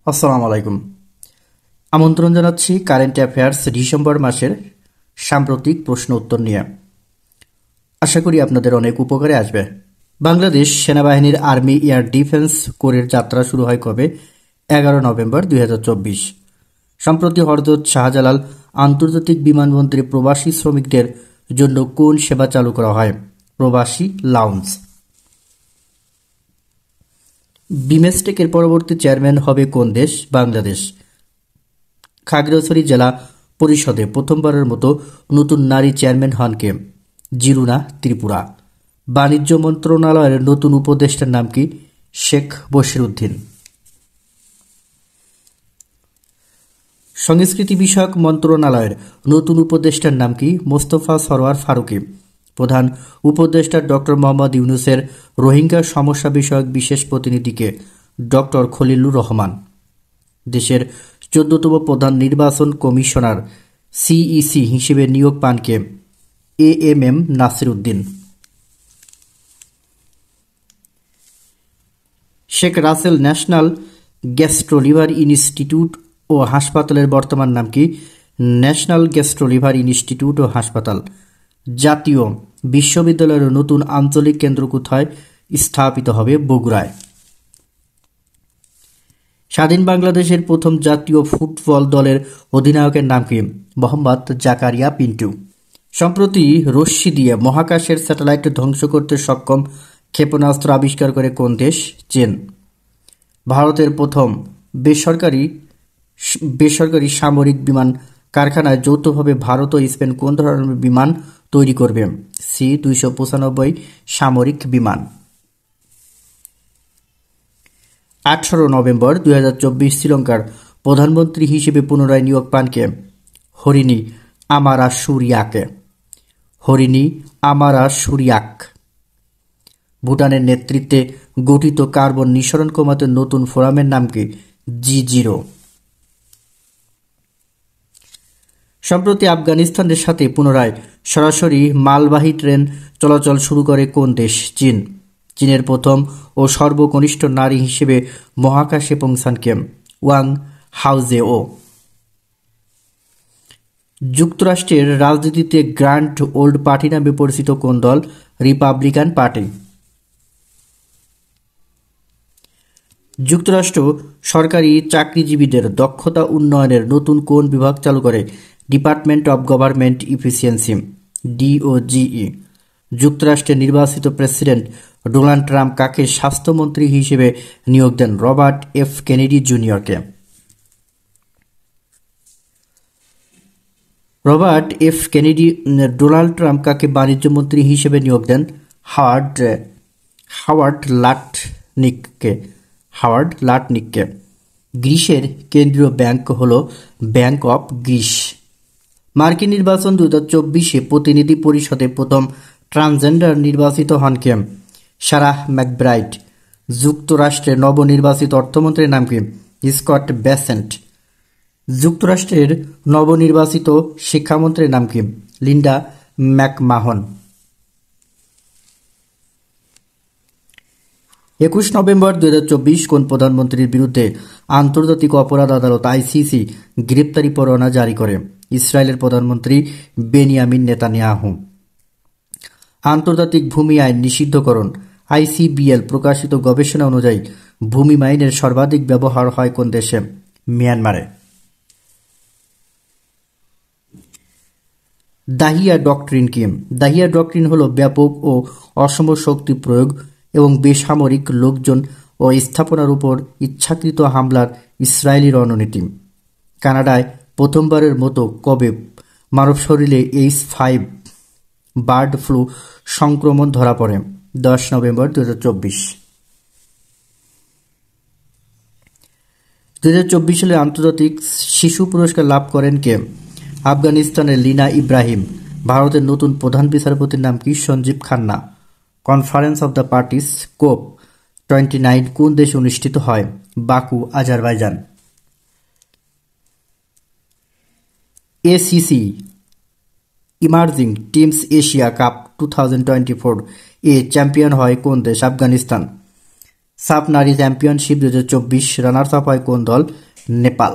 আসসালামু আলাইকুম। আমন্ত্রণ জানাচ্ছি কারেন্ট অ্যাফেয়ার্স ডিসেম্বর মাসের সাম্প্রতিক প্রশ্ন উত্তর নিয়ে। আশা করি আপনাদের অনেক উপকারে আসবে। বাংলাদেশ সেনাবাহিনীর আর্মি এয়ার ডিফেন্স কোরের যাত্রা শুরু হয় কবে? 11 নভেম্বর 2024। সম্প্রতি হযরত শাহজালাল আন্তর্জাতিক বিমানবন্দরে প্রবাসী শ্রমিকদের জন্য কোন সেবা চালু করা হয়? প্রবাসী লাউঞ্জ। বিমস্টেকের পরবর্তী চেয়ারম্যান হবে কোন দেশ? বাংলাদেশ। খাগড়াছড়ি জেলা পরিষদে প্রথমবারের মতো নতুন নারী চেয়ারম্যান হন কে? জিরুনা, ত্রিপুরা। বাণিজ্য মন্ত্রণালয়ের নতুন উপদেষ্টার নাম কি? শেখ বশিরউদ্দিন। সংস্কৃতি বিষয়ক মন্ত্রণালয়ের নতুন উপদেষ্টার নাম কি? মোস্তফা সরোয়ার ফারুকী। প্রধান উপদেষ্টা ডক্টর মোহাম্মদ ইউনূসের রোহিঙ্গা সমস্যা বিষয়ক বিশেষ প্রতিনিধিকে? ডক্টর খলিলুর রহমান। দেশের 14তম প্রধান নির্বাচন কমিশনার সিইসি হিসেবে নিয়োগ পান কে? AMM Nasir Uddin. Sheikh Russel national gastro liver institute ও হাসপাতালের বর্তমান নাম কি? ন্যাশনাল গ্যাস্ট্রোলিভার ইনস্টিটিউট ও হাসপাতাল। জাতীয় বিশ্ববিদ্যালয়ের নতুন আঞ্চলিক কেন্দ্র কোথায় স্থাপিত হবে? বগুড়ায়। স্বাধীন বাংলাদেশের প্রথম জাতীয় ফুটবল দলের অধিনায়কের নাম কি? মোহাম্মদ জাকারিয়া পিন্টু। সম্প্রতি রশ্মি দিয়ে মহাকাশের স্যাটেলাইট ধ্বংস করতে সক্ষম ক্ষেপণাস্ত্র আবিষ্কার করে কোন দেশ? চীন। ভারতের প্রথম বেসরকারি সামরিক বিমান কারখানায় যৌথভাবে ভারত ও স্পেন কোন ধরনের বিমান তৈরি করবে? C-295 সামরিক বিমান। 18 নভেম্বর 2024 শ্রীলঙ্কার প্রধানমন্ত্রী হিসেবে পুনরায় নিয়োগ পান কে? হরিণী আমারাসুরিয়াক। ভুটানের নেতৃত্বে গঠিত কার্বন নিঃসরণ কমাতে নতুন ফোরামের নাম কি? G0। সম্প্রতি আফগানিস্তানের সাথে পুনরায় সরাসরি মালবাহী ট্রেন চলাচল শুরু করে কোন দেশ? চীন। চীনের প্রথম ও সর্বকনিষ্ঠ নারী হিসেবে মহাকাশে পৌঁছান কে? ওয়াং হাওজেও। যুক্তরাষ্ট্রের রাজনীতিতে গ্র্যান্ড ওল্ড পার্টি নামে পরিচিত কোন দল? Republican party. যুক্তরাষ্ট্র সরকারি চাকরিজীবীদের দক্ষতা উন্নয়নের নতুন কোন বিভাগ চালু করে? Department of government efficiency, DOGE। যুক্তরাষ্ট্রের নির্বাচিত প্রেসিডেন্ট ডোনাল্ড ট্রাম্প কাকে স্বাস্থ্যমন্ত্রী হিসেবে নিয়োগ দেন? রবার্ট এফ কেনেডি জুনিয়রকে। Robert F Kennedy Donald Trump কাকে বাণিজ্য মন্ত্রী হিসেবে নিয়োগ দেন? হাওয়ার্ড লাটনিককে। গ্রিসের কেন্দ্রীয় ব্যাংক হল ব্যাংক অফ গ্রিস। মার্কিন নির্বাচন 2024-এ প্রতিনিধি পরিষদে প্রথম ট্রান্সজেন্ডার নির্বাচিত হন কে? Sarah McBride. যুক্তরাষ্ট্রের নবনির্বাচিত অর্থমন্ত্রীর নাম কি? Scott Bessent. যুক্তরাষ্ট্রের নবনির্বাচিত শিক্ষামন্ত্রীর নাম কি? Linda McMahon. 21 নভেম্বর 2024 কোন প্রধানমন্ত্রীর বিরুদ্ধে আন্তর্জাতিক অপরাধ আদালত ICC গ্রেপ্তারি পরোয়ানা জারি করে? ইসরায়েলের প্রধানমন্ত্রী বেনিয়ামিন নেতানিয়াহু। আন্তর্জাতিক ভূমি আইন নিষিদ্ধকরণ ICBL প্রকাশিত গবেষণা অনুযায়ী ভূমি আইনের সর্বাধিক ব্যবহার হয় কোন দেশে? মিয়ানমারে। দাহিয়া ডক্ট্রিন কি? দাহিয়া ডক্ট্রিন হল ব্যাপক ও অসম শক্তি প্রয়োগ এবং বেসামরিক লোকজন ও স্থাপনার উপর ইচ্ছাকৃত হামলার ইসরায়েলি রণনীতি। কানাডায় প্রথমবারের মতো কবে মানব শরীরে H5 বার্ড ফ্লু সংক্রমণ ধরা পড়ে? 10 নভেম্বর 2024। 2024 সালে আন্তর্জাতিক শিশু পুরস্কার লাভ করেন কে? আফগানিস্তানের লিনা ইব্রাহিম। ভারতের নতুন প্রধান বিচারপতির নাম কি? Sanjiv Khanna. Conference of the parties COP29 কোন দেশে অনুষ্ঠিত হয়? Baku, Azerbaijan. ACC emerging teams Asia cup 2024 এ চ্যাম্পিয়ন হয় কোন দেশ? আফগানিস্তান। সাফ নারী চ্যাম্পিয়নশিপ 2024 রানার্স আপ হয় কোন দল? নেপাল।